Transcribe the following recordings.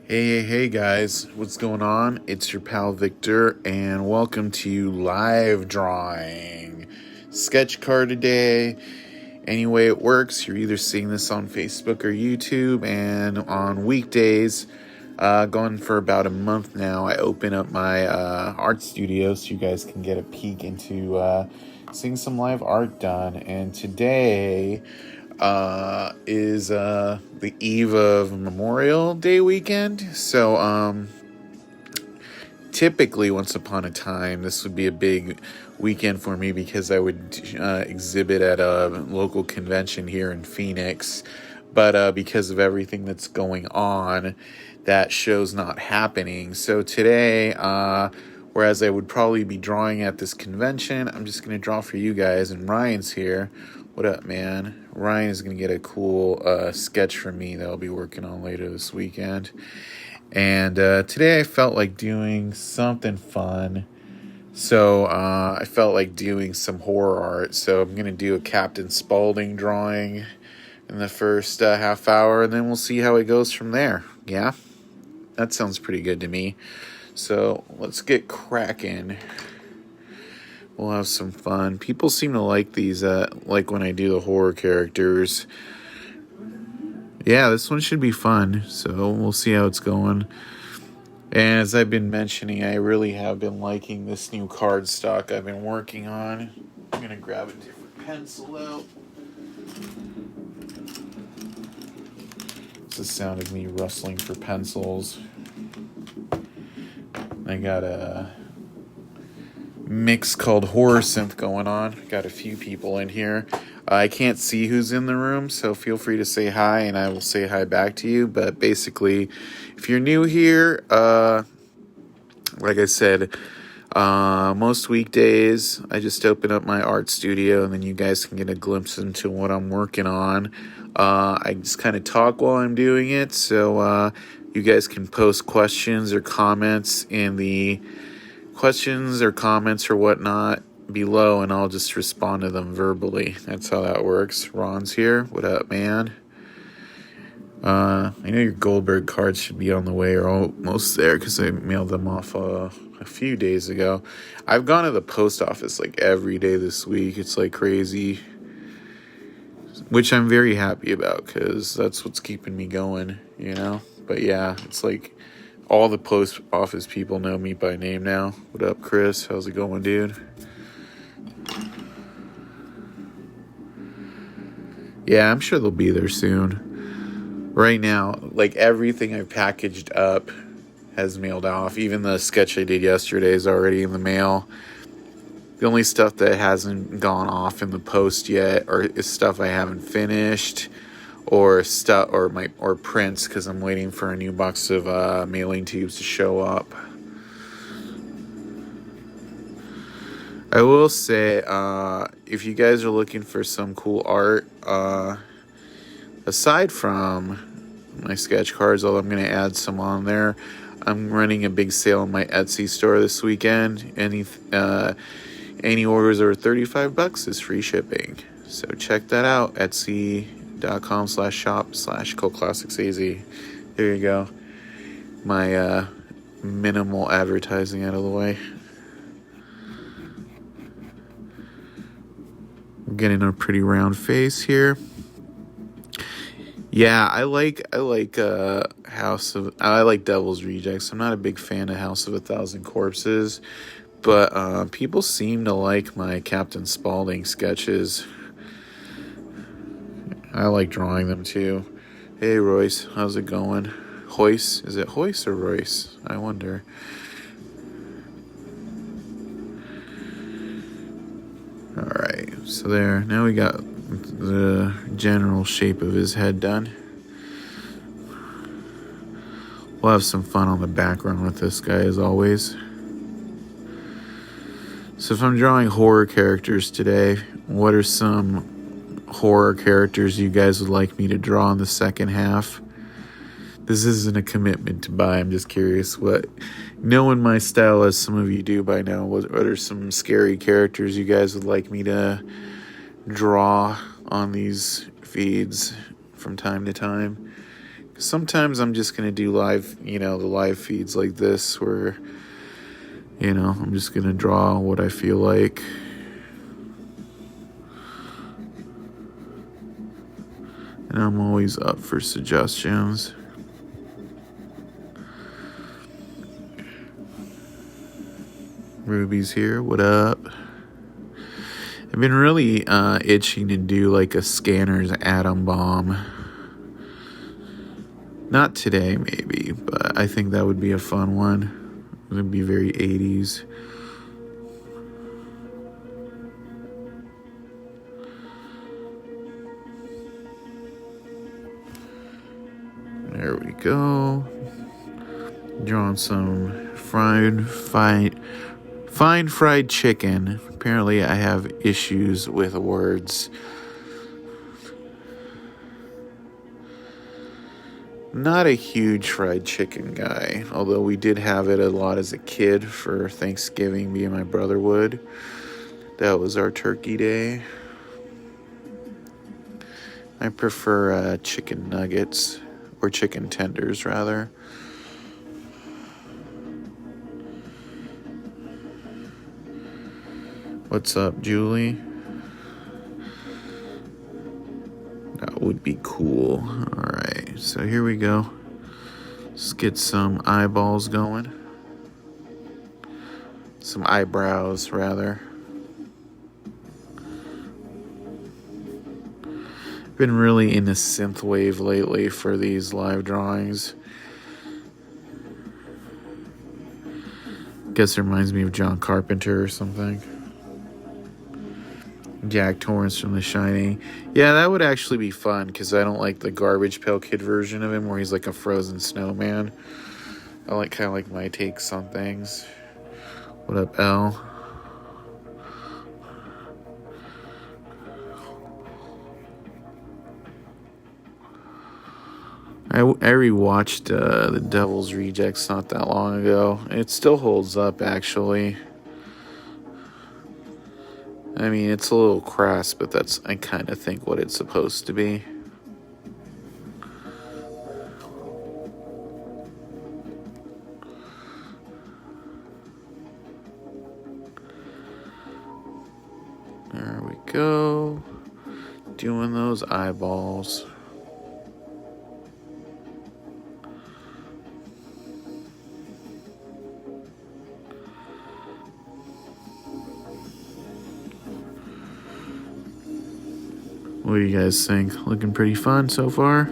Hey guys, what's going on? It's your pal Victor, and welcome to Live Drawing. Sketch card today. Any way it works, you're either seeing this on Facebook or YouTube, and on weekdays, going for about a month now, I open up my art studio so you guys can get a peek into seeing some live art done. And today is the eve of Memorial Day weekend. So typically, once upon a time, this would be a big weekend for me because I would exhibit at a local convention here in Phoenix. But because of everything that's going on, that show's not happening. So today, whereas I would probably be drawing at this convention, I'm just going to draw for you guys. And Ryan's here. What up, man? Ryan is going to get a cool sketch from me that I'll be working on later this weekend. And today I felt like doing something fun. So I felt like doing some horror art. So I'm going to do a Captain Spaulding drawing in the first half hour, and then we'll see how it goes from there. Yeah? That sounds pretty good to me. So let's get cracking. We'll have some fun. People seem to like these, like when I do the horror characters. Yeah, this one should be fun, so we'll see how it's going. And as I've been mentioning, I really have been liking this new cardstock I've been working on. I'm going to grab a different pencil out. It's the sound of me rustling for pencils. I got a mix called Horror Synth going on. Got a few people in here. I can't see who's in the room, so feel free to say hi and I will say hi back to you. But basically, if you're new here, like I said, most weekdays I just open up my art studio and then you guys can get a glimpse into what I'm working on. I just kind of talk while I'm doing it, so you guys can post questions or comments in the questions or comments or whatnot below, and I'll just respond to them verbally. That's how that works. Ron's here. What up, man? I know your Goldberg cards should be on the way or almost there because I mailed them off a few days ago. I've gone to the post office like every day this week. It's like crazy, which I'm very happy about because that's what's keeping me going, you know? But yeah, it's like all the post office people know me by name now. What up, Chris? How's it going, dude? Yeah, I'm sure they'll be there soon. Right now, like everything I've packaged up has mailed off. Even the sketch I did yesterday is already in the mail. The only stuff that hasn't gone off in the post yet is stuff I haven't finished, or prints because I'm waiting for a new box of mailing tubes to show up. I will say, if you guys are looking for some cool art, aside from my sketch cards, although I'm going to add some on there, I'm running a big sale on my Etsy store this weekend. Any orders over $35 is free shipping. So check that out, etsy.com/shop/cultclassicsaz. There you go. My minimal advertising out of the way. I'm getting a pretty round face here. Yeah, I like Devil's Rejects. I'm not a big fan of House of a Thousand Corpses, but people seem to like my Captain Spaulding sketches. I like drawing them too. Hey Royce, how's it going? Hoyce? Is it Hoyce or Royce? I wonder. Alright, so there. Now we got the general shape of his head done. We'll have some fun on the background with this guy as always. So if I'm drawing horror characters today, what are some horror characters you guys would like me to draw in the second half? This isn't a commitment to buy. I'm just curious what, knowing my style as some of you do by now, what are some scary characters you guys would like me to draw on these feeds from time to time? Sometimes I'm just going to do live, the live feeds like this where, I'm just going to draw what I feel like. And I'm always up for suggestions. Ruby's here. What up? I've been really itching to do like a Scanner's Atom Bomb. Not today, maybe, but I think that would be a fun one. It would be very 80s. There we go. Drawing some fine fried chicken. Apparently I have issues with words. Not a huge fried chicken guy, although we did have it a lot as a kid for Thanksgiving, me and my brother would. That was our turkey day. I prefer chicken nuggets, or chicken tenders rather. What's up, Julie? That would be cool. Alright, so here we go. Let's get some eyeballs going. Some eyebrows, rather. Been really into synthwave lately for these live drawings. Guess it reminds me of John Carpenter or something. Jack Torrance from The Shining. Yeah, that would actually be fun because I don't like the Garbage Pail Kid version of him where he's like a frozen snowman. I like kind of like my takes on things. What up, Elle? I rewatched The Devil's Rejects not that long ago. It still holds up, actually. I mean, it's a little crass, but that's, I kind of think, what it's supposed to be. There we go. Doing those eyeballs. What do you guys think? Looking pretty fun so far?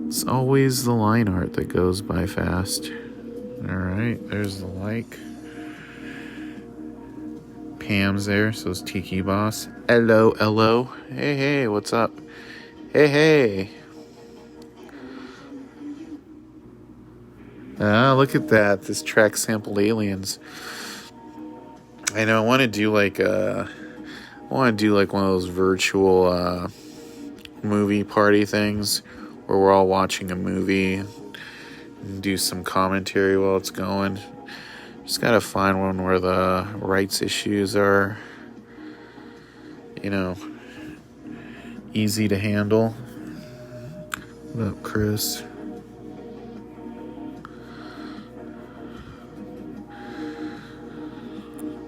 It's always the line art that goes by fast. Alright, there's the like. Pam's there, so it's Tiki Boss. Hello. Hey, what's up? Hey. Look at that. This track sampled aliens. I know. I want to do like one of those virtual movie party things where we're all watching a movie and do some commentary while it's going. Just gotta find one where the rights issues are, easy to handle. What up, Chris?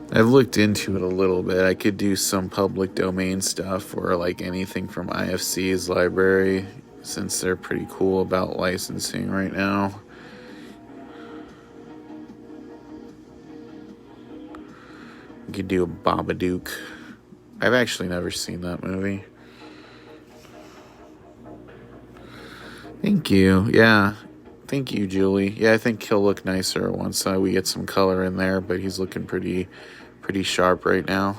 I've looked into it a little bit. I could do some public domain stuff or like anything from IFC's library since they're pretty cool about licensing right now. You could do a Babadook. I've actually never seen that movie. Thank you. Yeah. Thank you, Julie. Yeah, I think he'll look nicer once we get some color in there, but he's looking pretty sharp right now.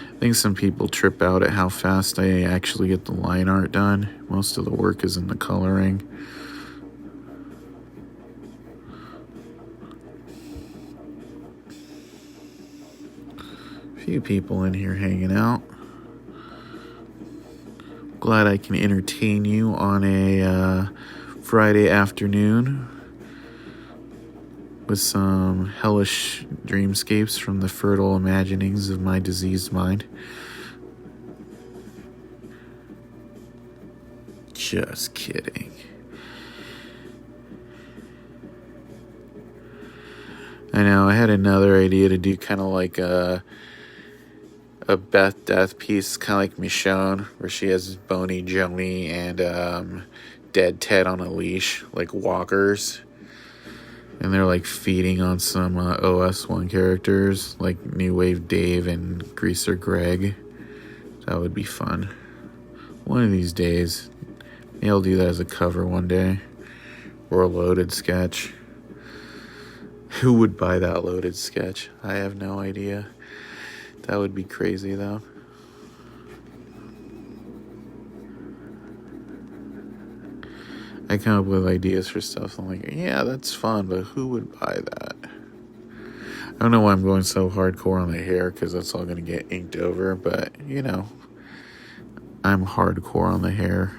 I think some people trip out at how fast I actually get the line art done. Most of the work is in the coloring. A few people in here hanging out. Glad I can entertain you on a Friday afternoon. with some hellish dreamscapes from the fertile imaginings of my diseased mind. Just kidding. I know, I had another idea to do kind of like a Beth Death piece, kind of like Michonne, where she has Bony Joni and Dead Ted on a leash, like walkers. And they're like feeding on some OS1 characters, like New Wave Dave and Greaser Greg. That would be fun. One of these days. Maybe I'll do that as a cover one day. Or a loaded sketch. Who would buy that loaded sketch? I have no idea. That would be crazy, though. I come up with ideas for stuff. I'm like, yeah, that's fun, but who would buy that? I don't know why I'm going so hardcore on the hair, because that's all going to get inked over, but, you know, I'm hardcore on the hair.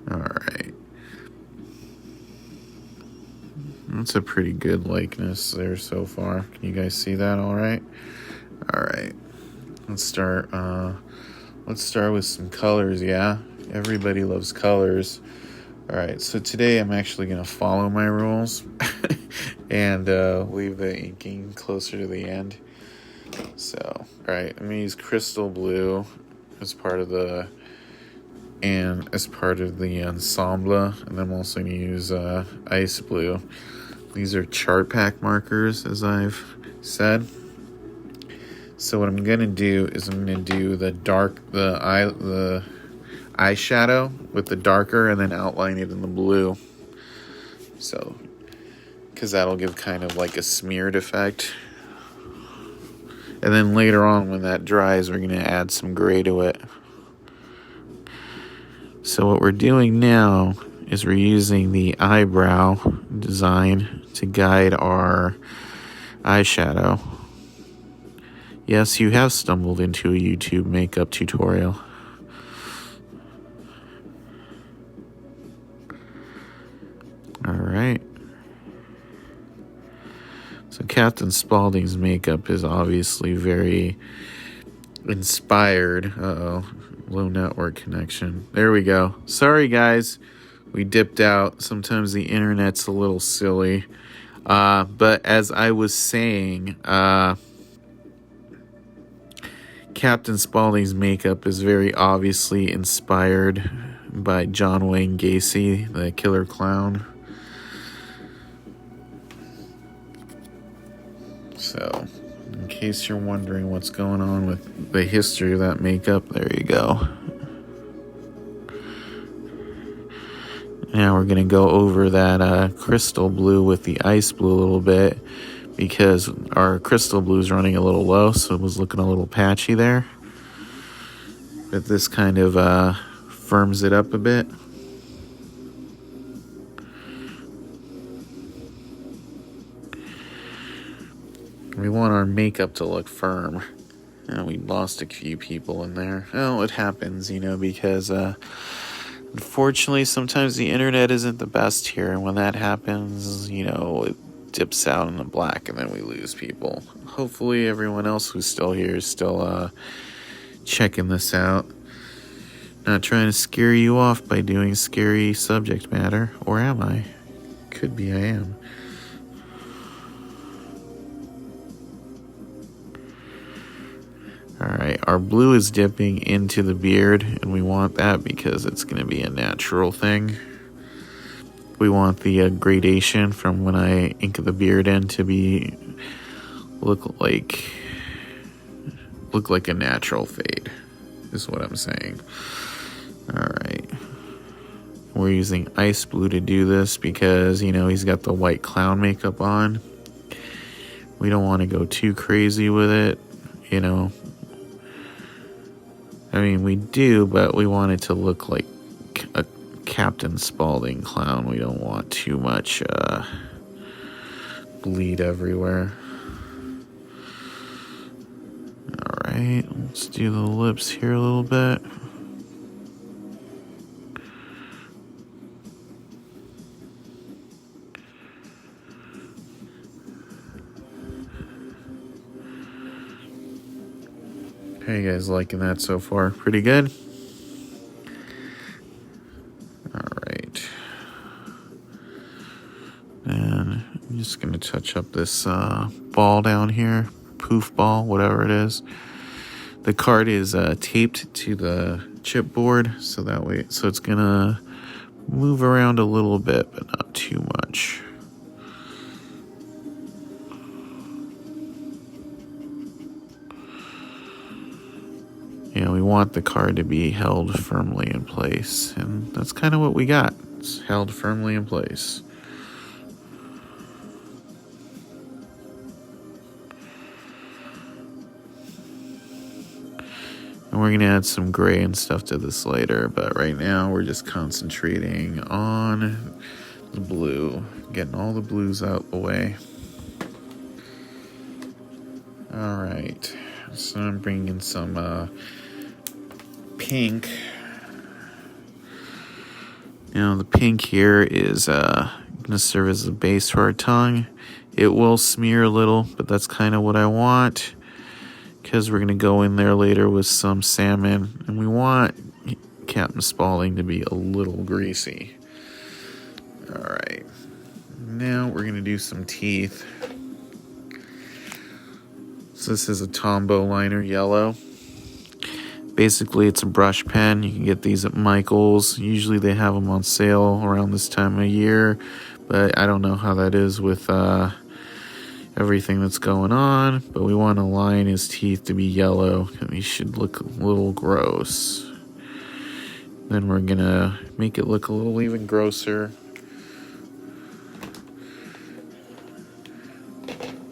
Alright. That's a pretty good likeness there so far. Can you guys see that alright? Alright. Let's start with some colors, yeah? Everybody loves colors. Alright, so today I'm actually going to follow my rules and leave the inking closer to the end. So, alright, I'm going to use crystal blue as part of the ensemble, and I'm also going to use ice blue. These are chart pack markers, as I've said. So what I'm going to do is I'm going to do the eyeshadow with the darker and then outline it in the blue. So, because that'll give kind of like a smeared effect. And then later on when that dries, we're going to add some gray to it. So what we're doing now is we're using the eyebrow design to guide our eyeshadow. Yes, you have stumbled into a YouTube makeup tutorial. Alright. So Captain Spaulding's makeup is obviously very inspired. Uh-oh. Low network connection. There we go. Sorry, guys. We dipped out. Sometimes the internet's a little silly. But as I was saying, Captain Spaulding's makeup is very obviously inspired by John Wayne Gacy, the killer clown. So, in case you're wondering what's going on with the history of that makeup, there you go. Now we're going to go over that crystal blue with the ice blue a little bit, because our crystal blue is running a little low, so it was looking a little patchy there. But this kind of firms it up a bit. We want our makeup to look firm. And we lost a few people in there. Oh, it happens, because unfortunately sometimes the internet isn't the best here. And when that happens, it dips out in the black and then we lose people. Hopefully everyone else who's still here is still checking this out. Not trying to scare you off by doing scary subject matter. Or am I? Could be I am. Alright, our blue is dipping into the beard, and we want that because it's going to be a natural thing. We want the gradation from when I ink the beard in to look like a natural fade, is what I'm saying. Alright. We're using ice blue to do this because, he's got the white clown makeup on. We don't want to go too crazy with it, I mean, we do, but we want it to look like a Captain Spaulding clown. We don't want too much bleed everywhere. Alright, let's do the lips here a little bit. How are you guys liking that so far? Pretty good? Alright. And I'm just going to touch up this ball down here. Poof ball, whatever it is. The card is taped to the chipboard, so that way, so it's going to move around a little bit, but not too much. You know, we want the card to be held firmly in place, and that's kind of what we got. It's held firmly in place. And we're going to add some gray and stuff to this later, but right now we're just concentrating on the blue, getting all the blues out the way. All right, so I'm bringing some pink. Now the pink here is going to serve as a base for our tongue. It will smear a little, but that's kind of what I want, because we're going to go in there later with some salmon, and we want Captain Spaulding to be a little greasy. All right, now we're going to do some teeth. So this is a Tombow liner yellow. Basically, it's a brush pen. You can get these at Michael's. Usually they have them on sale around this time of year, but I don't know how that is with everything that's going on. But we want to line his teeth to be yellow, and he should look a little gross. Then we're going to make it look a little even grosser.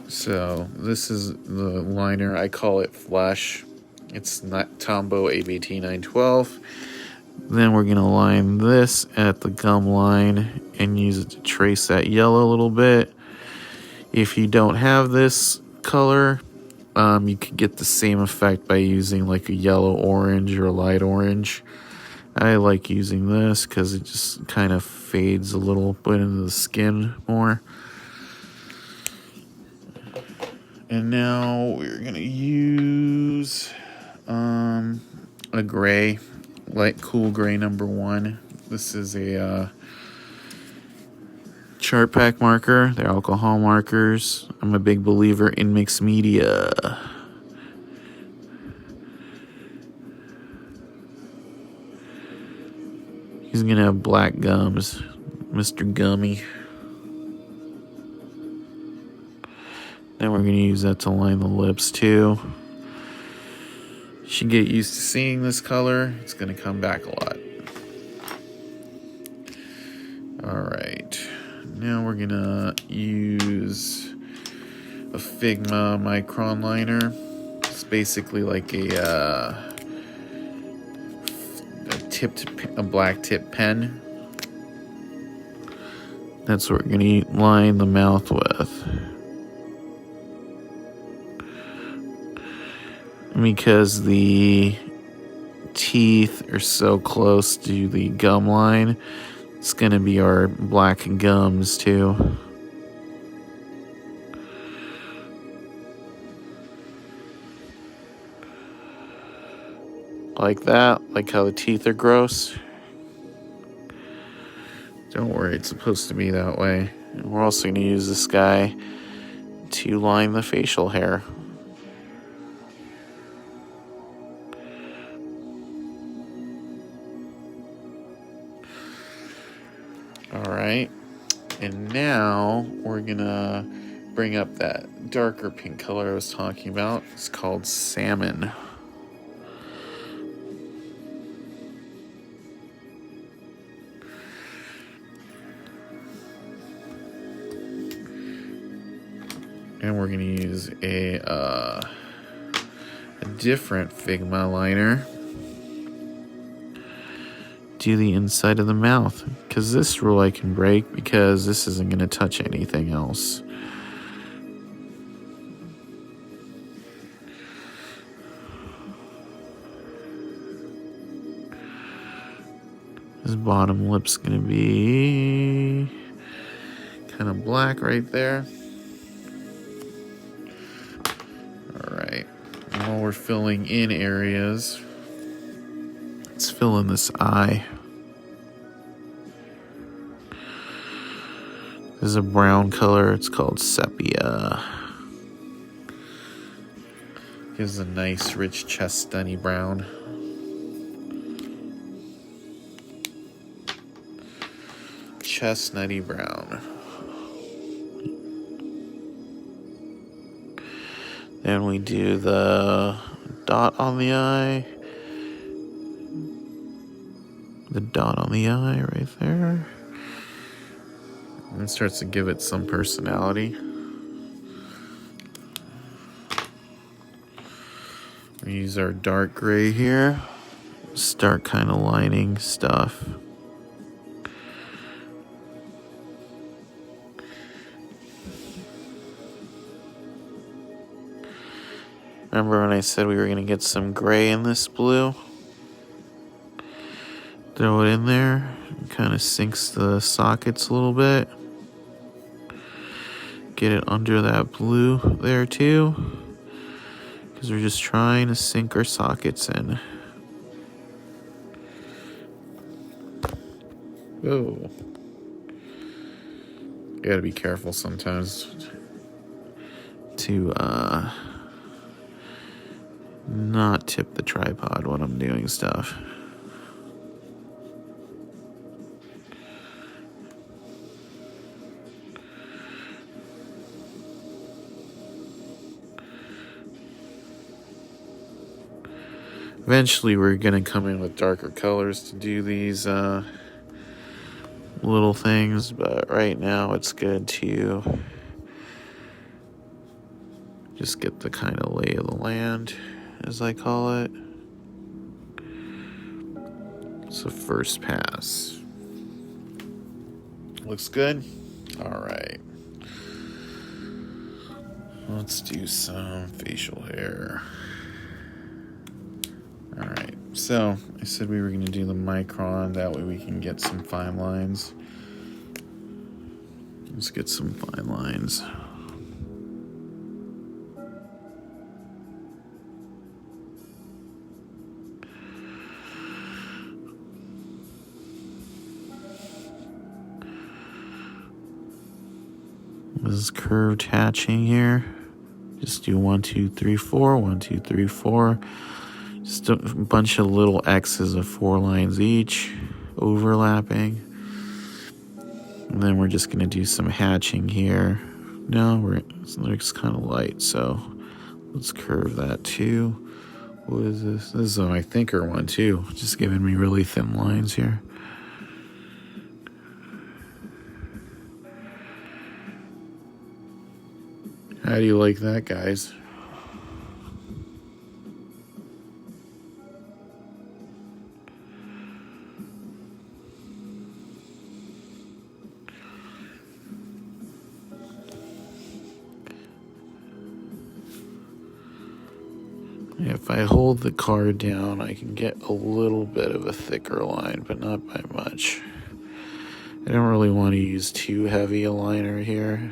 So this is the liner. I call it Flesh. It's not Tombow ABT 912. Then we're going to line this at the gum line and use it to trace that yellow a little bit. If you don't have this color, you can get the same effect by using like a yellow orange or a light orange. I like using this because it just kind of fades a little bit into the skin more. And now we're going to use a gray, light cool gray number 1. This is a chart pack marker. They're alcohol markers. I'm a big believer in mixed media. He's going to have black gums, Mr. Gummy. Then we're going to use that to line the lips too. You should get used to seeing this color. It's going to come back a lot. Alright. Now we're going to use a Figma Micron liner. It's basically like a black tip pen. That's what we're going to line the mouth with. Because the teeth are so close to the gum line, it's going to be our black gums too. Like that, like how the teeth are gross. Don't worry, it's supposed to be that way. And we're also going to use this guy to line the facial hair. Alright, and now we're gonna bring up that darker pink color I was talking about. It's called Salmon. And we're gonna use a different Figma liner. Do the inside of the mouth, because this rule I can break because this isn't going to touch anything else. His bottom lip's going to be kind of black right there. All right. All we're we're filling in areas. Let's fill in this eye. This is a brown color. It's called sepia. Gives a nice, rich chestnutty brown. Chestnutty brown. Then we do the dot on the eye. The dot on the eye right there. And it starts to give it some personality. We use our dark gray here. Start kind of lining stuff. Remember when I said we were going to get some gray in this blue? Throw it in there. It kind of sinks the sockets a little bit. Get it under that blue there too. Because we're just trying to sink our sockets in. Whoa. You gotta be careful sometimes to not tip the tripod when I'm doing stuff. Eventually we're going to come in with darker colors to do these little things, but right now it's good to just get the kind of lay of the land, as I call it. It's the first pass. Looks good? All right. Let's do some facial hair. All right, so I said we were going to do the micron. That way we can get some fine lines. Let's get some fine lines. This is curved hatching here. Just do 1, 2, 3, 4, 1, 2, 3, 4. Just a bunch of little X's of 4 lines each, overlapping. And then we're just going to do some hatching here. No, it looks kind of light, so let's curve that too. What is this? This is my thinker one too, just giving me really thin lines here. How do you like that, guys? If I hold the card down, I can get a little bit of a thicker line, but not by much. I don't really want to use too heavy a liner here.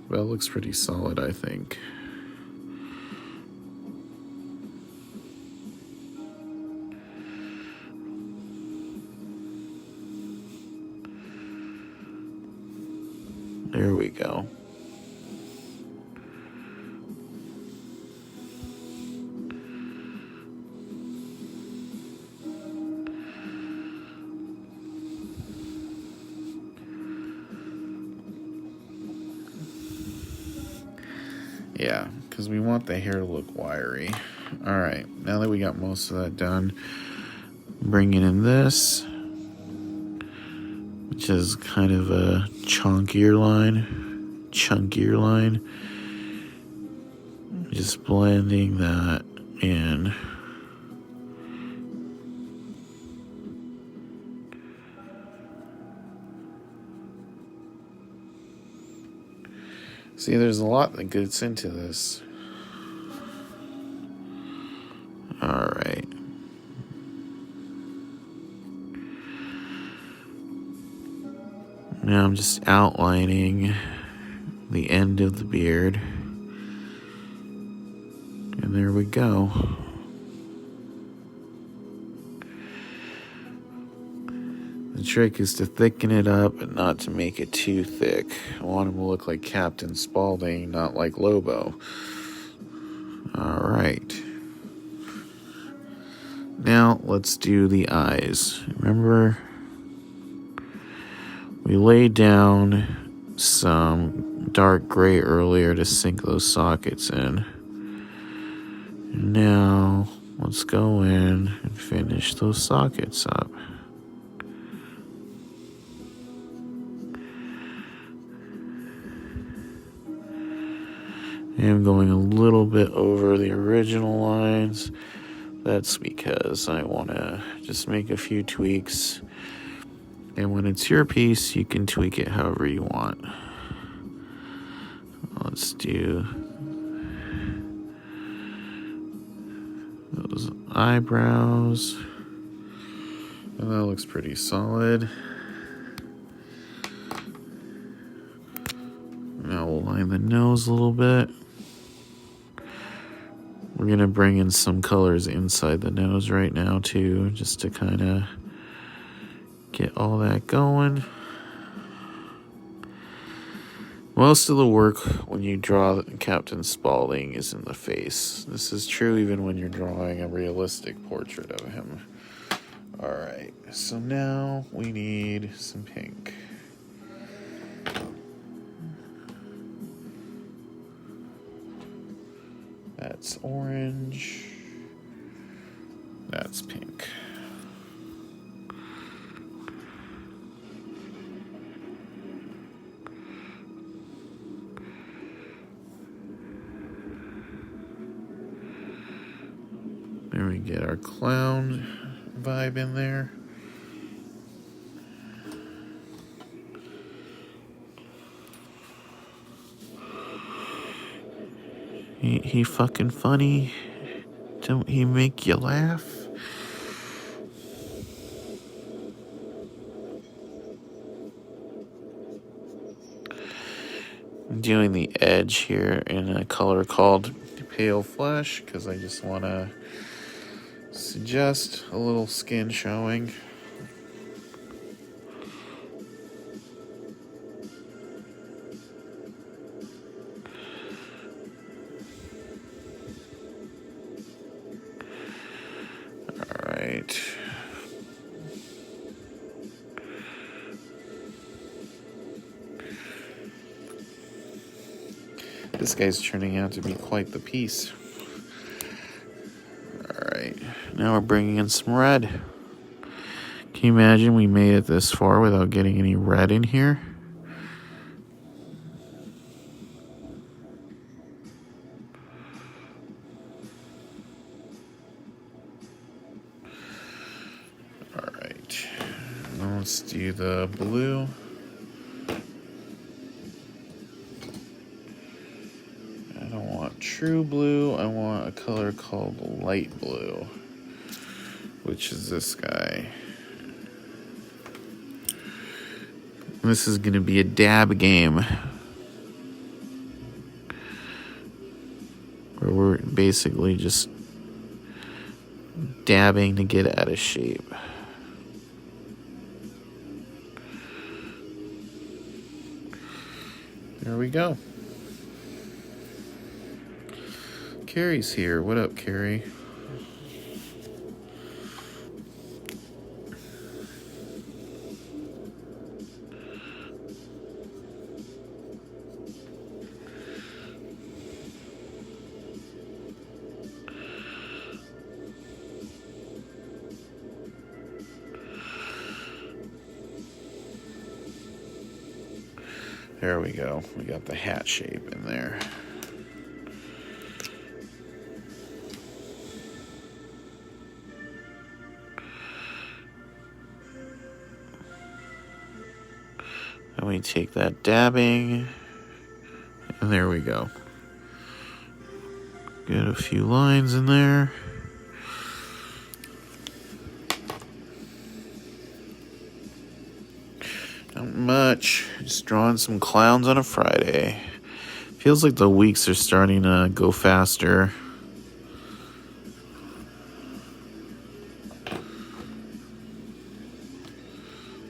But it looks pretty solid, I think. There we go. Yeah, because we want the hair to look wiry. All right, now that we got most of that done, bringing in this, which is kind of a chunkier line. Just blending that in. See, there's a lot that gets into this. All right. Now I'm just outlining the end of the beard. we go. The trick is to thicken it up and not to make it too thick. I want him to look like Captain Spaulding, not like Lobo. Alright. Now let's do the eyes. Remember, we laid down some dark gray earlier to sink those sockets in. And now let's go in and finish those sockets up. I am going a little bit over the original lines. That's because I want to just make a few tweaks. And when it's your piece, you can tweak it however you want. Let's do those eyebrows. And that looks pretty solid. Now we'll line the nose a little bit. We're going to bring in some colors inside the nose right now too, just to kind of get all that going. Most of the work when you draw Captain Spaulding is in the face. This is true even when you're drawing a realistic portrait of him. Alright, so now we need some pink. That's orange. That's pink. There we get our clown vibe in there. He fucking funny. Don't he make you laugh? I'm doing the edge here in a color called Pale Flesh because I just want to suggest a little skin showing. Alright. This guy's turning out to be quite the piece. Alright, now we're bringing in some red. Can you imagine we made it this far without getting any red in here? Alright, now let's do the blue. True blue, I want a color called light blue, which is this guy. This is going to be a dab game where we're basically just dabbing to get out of shape. There we go. Carrie's here. What up, Carrie? There we go. We got the hat shape in there. And we take that dabbing, and there we go. Get a few lines in there. Not much, just drawing some clowns on a Friday. Feels like the weeks are starting to go faster.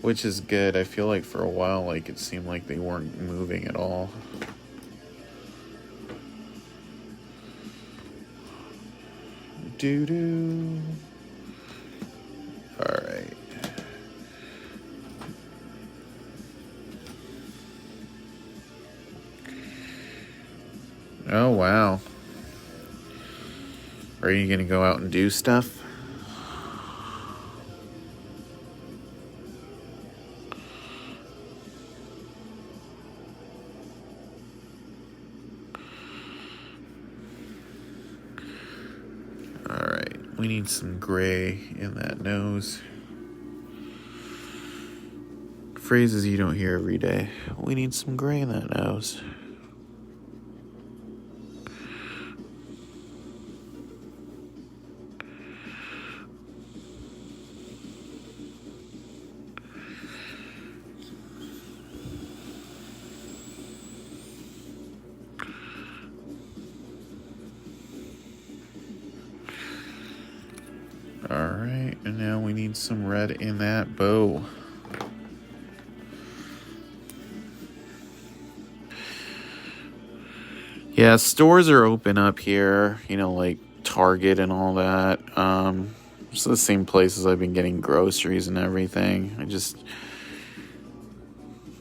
which is good. I feel like for a while, like it seemed like they weren't moving at all. Doo-doo. All right. Oh, wow. Are you going to go out and do stuff? All right. We need some gray in that nose. Phrases you don't hear every day. We need some gray in that nose. Alright, and now we need some red in that bow. Yeah, stores are open up here, you know, like Target and all that. It's the same places I've been getting groceries and everything.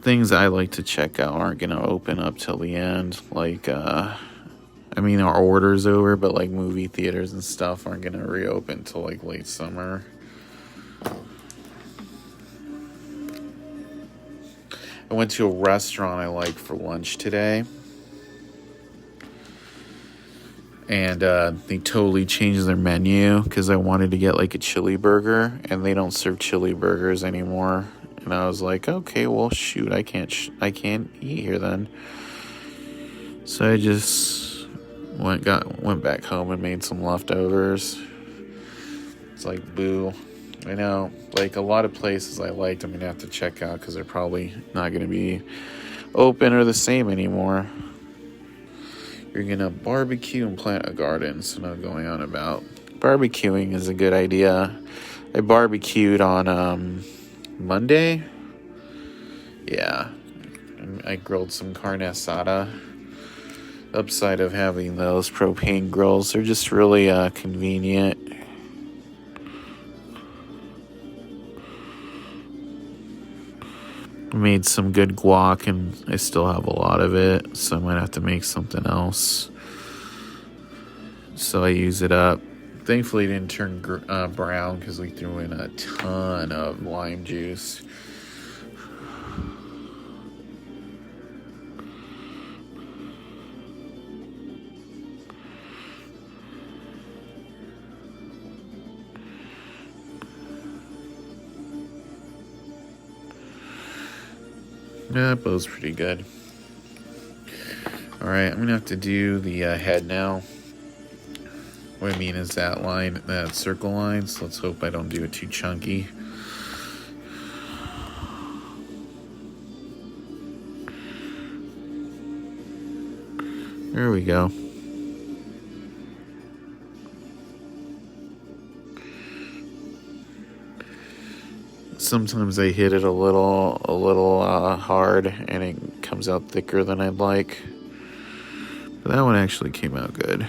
Things I like to check out aren't going to open up till the end. Like, our order's over, but like movie theaters and stuff aren't going to reopen till like late summer. I went to a restaurant I like for lunch today. And they totally changed their menu because I wanted to get like a chili burger, and they don't serve chili burgers anymore. And I was like, okay, well, shoot, I can't eat here then. So I just went back home and made some leftovers. It's like, boo. I know, like a lot of places I liked, I'm gonna have to check out because they're probably not gonna be open or the same anymore. You're gonna barbecue and plant a garden, so no going on about. Barbecuing is a good idea. I barbecued on Monday. Yeah, I grilled some carne asada. Upside of having those propane grills, they're just really convenient. Made some good guac, and I still have a lot of it, so I might have to make something else. So I use it up. Thankfully, it didn't turn brown because we threw in a ton of lime juice. Yeah, that bow's pretty good. Alright, I'm going to have to do the head now. What I mean is that circle line, so let's hope I don't do it too chunky. There we go. Sometimes I hit it a little hard, and it comes out thicker than I'd like. But that one actually came out good.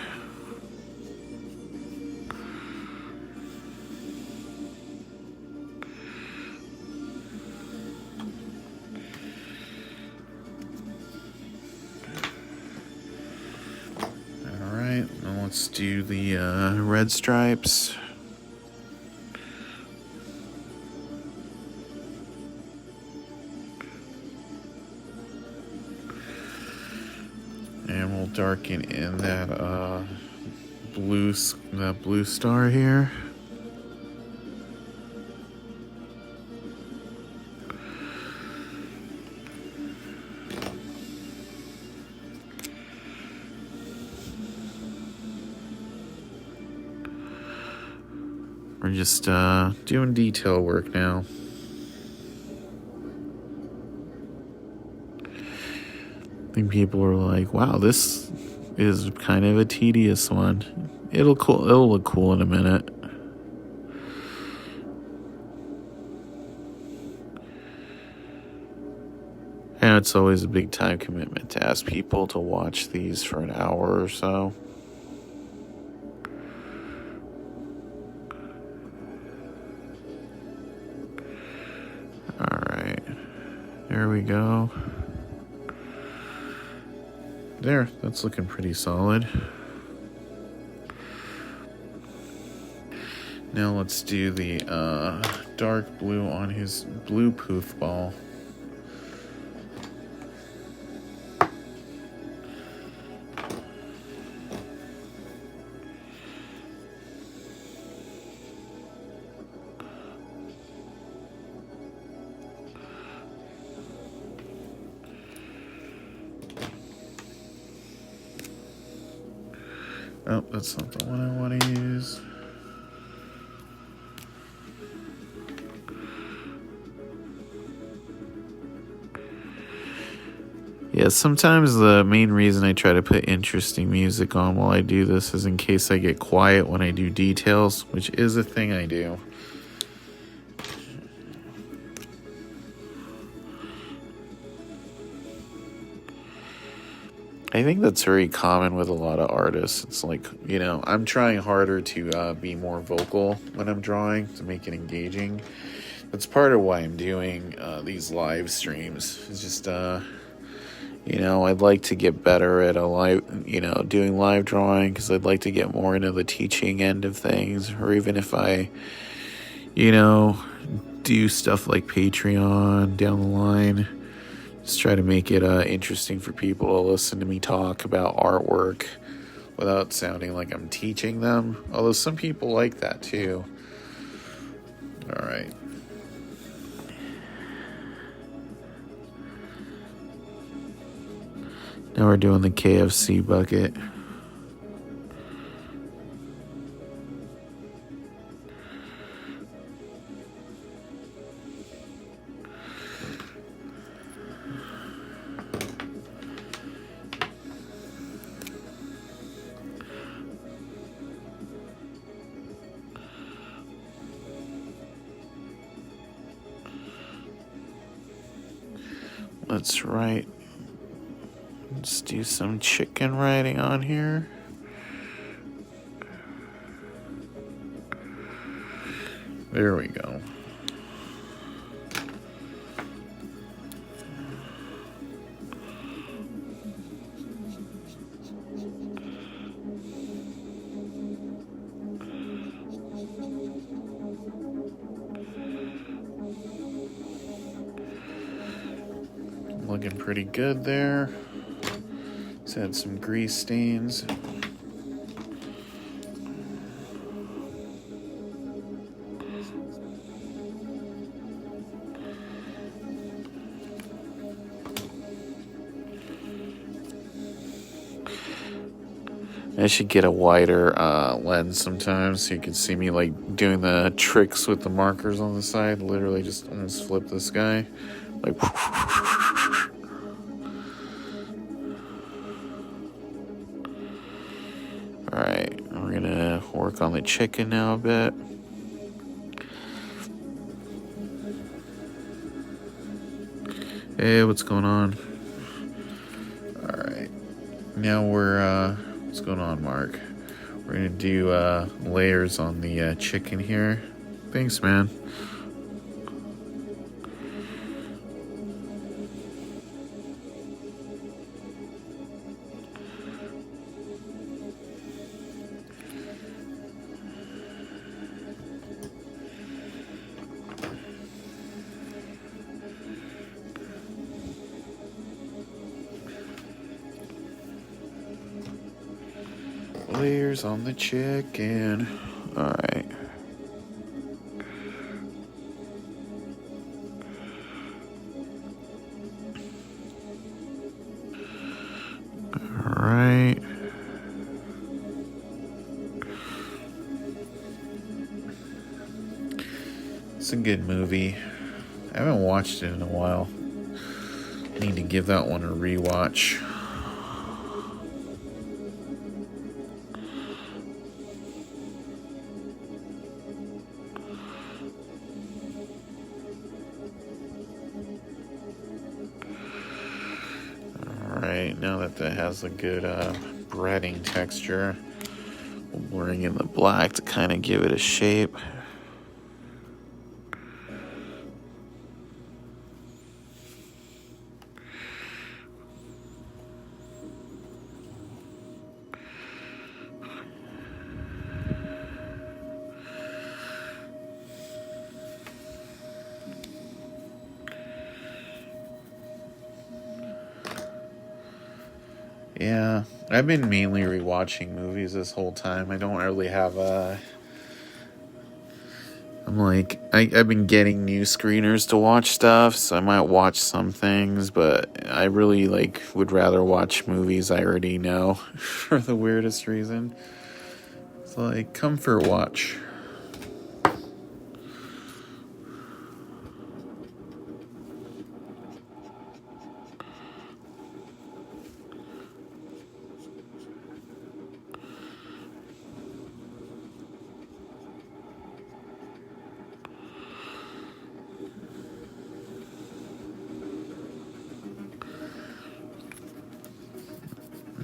All right, now let's do the red stripes. And we'll darken in that blue star here. We're just doing detail work now. I think people were like, wow, this is kind of a tedious one. It'll look cool in a minute. now it's always a big time commitment to ask people to watch these for an hour or so. Alright, there we go. There, that's looking pretty solid. Now let's do the dark blue on his blue poof ball. Oh, that's not the one I want to use. Yeah, sometimes the main reason I try to put interesting music on while I do this is in case I get quiet when I do details, which is a thing I do. I think that's very common with a lot of artists. It's like, you know, I'm trying harder to be more vocal when I'm drawing to make it engaging. That's part of why I'm doing these live streams. It's just, you know, I'd like to get better at doing live drawing, because I'd like to get more into the teaching end of things. Or even if I, you know, do stuff like Patreon down the line, just try to make it interesting for people to listen to me talk about artwork without sounding like I'm teaching them. Although some people like that too. All right. Now we're doing the KFC bucket. Let's write. Let's do some chicken writing on here. There we go. Looking pretty good there. Let's add some grease stains. I should get a wider lens sometimes so you can see me like doing the tricks with the markers on the side. Literally just almost flip this guy. Like Alright, we're gonna work on the chicken now a bit. Hey, what's going on? Alright, now we're, what's going on, Mark? We're gonna do layers on the chicken here. Thanks, man. Layers on the chicken. Alright. Alright. It's a good movie. I haven't watched it in a while. Need to give that one a rewatch. Alright, now that has a good breading texture, we'll bring in the black to kind of give it a shape. Yeah, I've been mainly rewatching movies this whole time. I don't really have I've been getting new screeners to watch stuff, so I might watch some things, but I really would rather watch movies I already know for the weirdest reason. It's like comfort watch.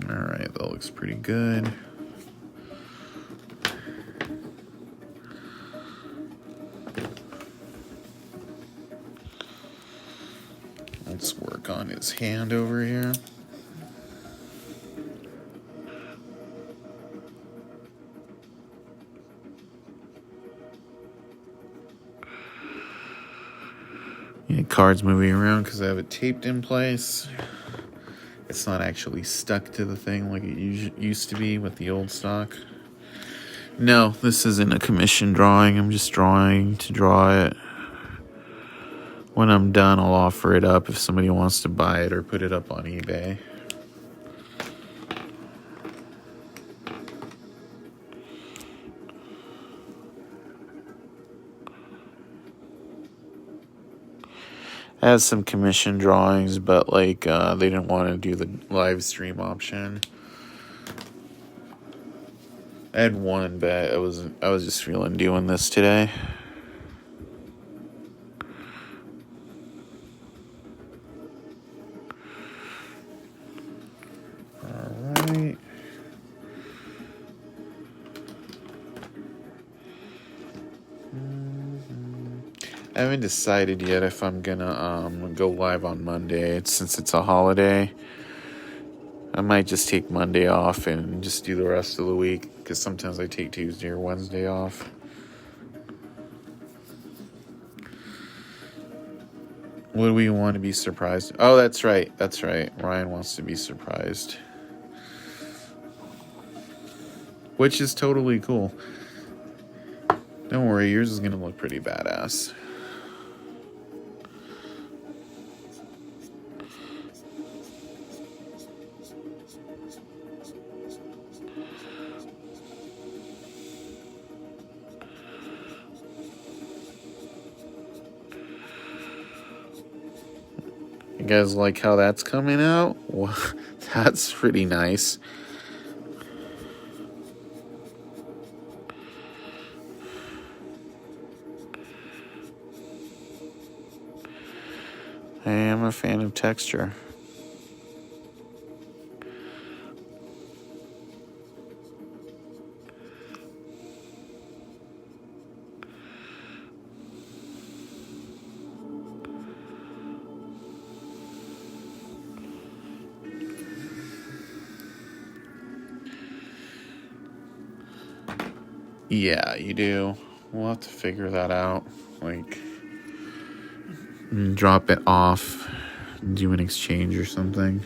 Alright, that looks pretty good. Let's work on his hand over here. Yeah, card's moving around because I have it taped in place. It's not actually stuck to the thing like it used to be with the old stock. No, this isn't a commission drawing. I'm just drawing to draw it. When I'm done, I'll offer it up if somebody wants to buy it or put it up on eBay. I had some commission drawings, but they didn't want to do the live stream option. I had one, but I was just feeling doing this today. All right. I haven't decided yet if I'm gonna go live on Monday. Since it's a holiday, I might just take Monday off and just do the rest of the week, because sometimes I take Tuesday or Wednesday off. Would we want to be surprised? Oh, that's right. Ryan wants to be surprised, which is totally cool. Don't worry, yours is gonna look pretty badass. You guys like how that's coming out? Well, that's pretty nice. I am a fan of texture. Yeah, you do. We'll have to figure that out. Drop it off, do an exchange or something.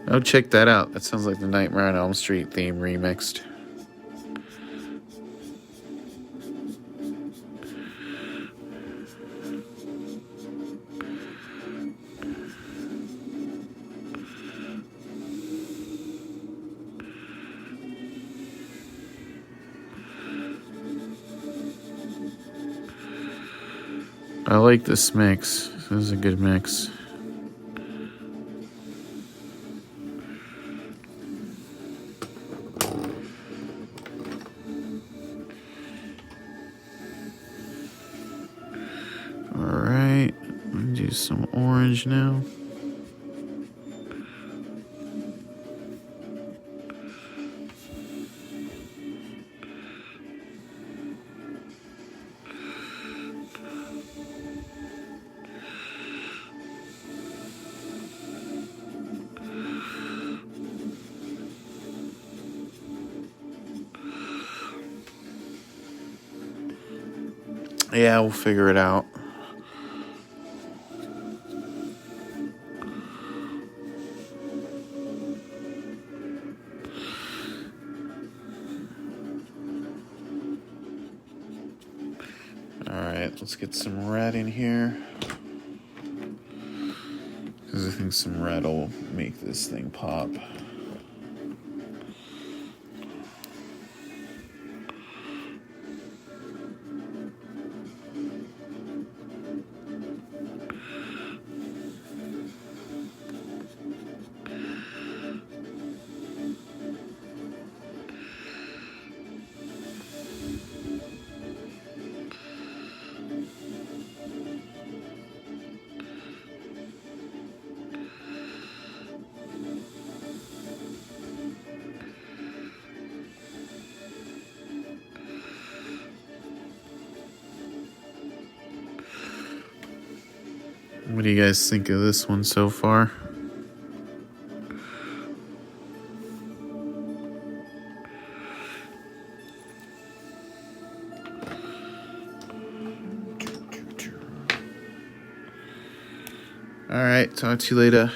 Oh, check that out. That sounds like the Nightmare on Elm Street theme remixed. I like this mix. This is a good mix. Alright, do some orange now. Yeah, we'll figure it out. Alright, let's get some red in here. Because I think some red will make this thing pop. What do you guys think of this one so far? Alright, talk to you later.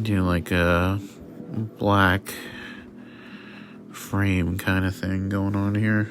Do like a black frame kind of thing going on here.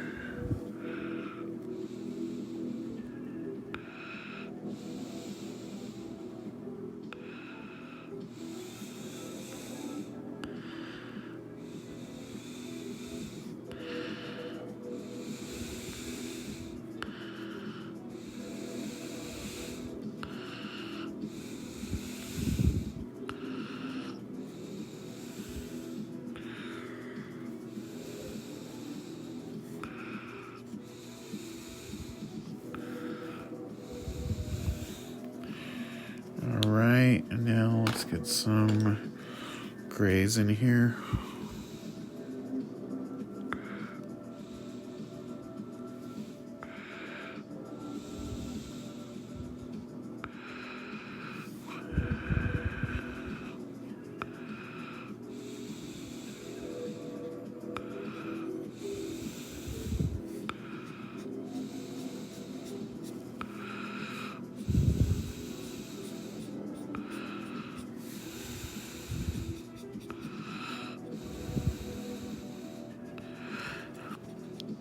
Alright, and now let's get some grays in here.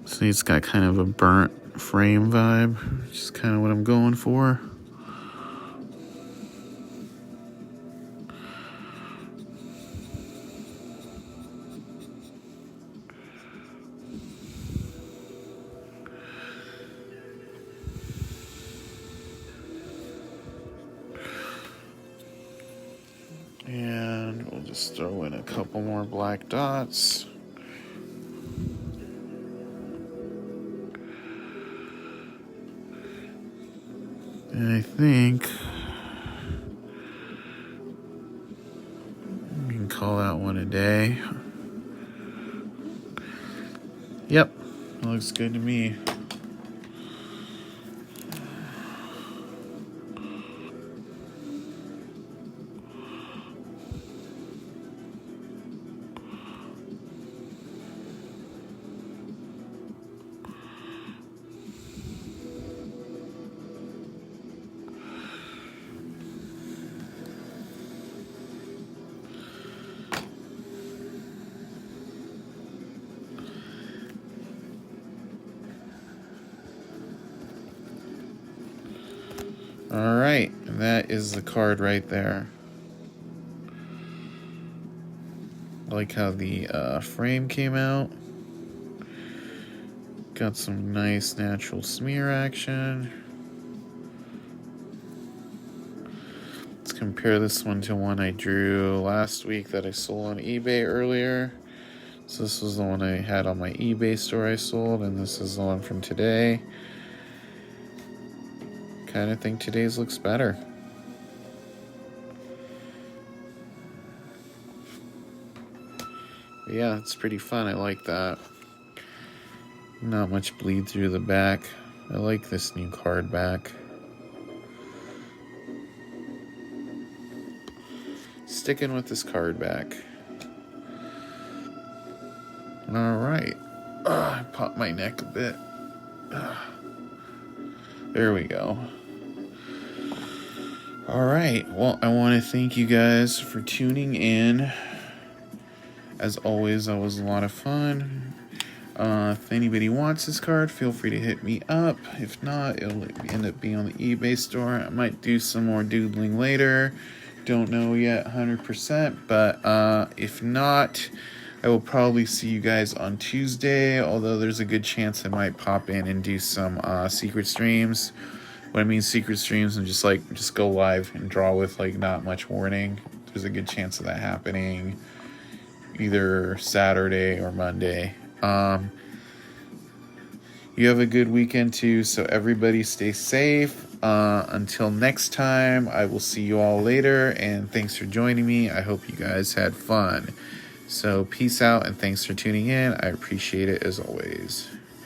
See, it's got kind of a burnt frame vibe, which is kind of what I'm going for. And we'll just throw in a couple more black dots. And I think we can call that one a day. Yep, looks good to me. Alright, and that is the card right there. I like how the frame came out. Got some nice natural smear action. Let's compare this one to one I drew last week that I sold on eBay earlier. So this was the one I had on my eBay store I sold, and this is the one from today. Kind of think today's looks better. But yeah, it's pretty fun. I like that. Not much bleed through the back. I like this new card back. Sticking with this card back. Alright. I popped my neck a bit. There we go. Alright, well, I want to thank you guys for tuning in. As always, that was a lot of fun. If anybody wants this card, feel free to hit me up. If not, it'll end up being on the eBay store. I might do some more doodling later. Don't know yet 100%, but if not, I will probably see you guys on Tuesday, although there's a good chance I might pop in and do some secret streams. When I mean secret streams, and just go live and draw with like not much warning. There's a good chance of that happening either Saturday or Monday. You have a good weekend too, so everybody stay safe. Until next time, I will see you all later, and thanks for joining me. I hope you guys had fun. So peace out, and thanks for tuning in. I appreciate it as always.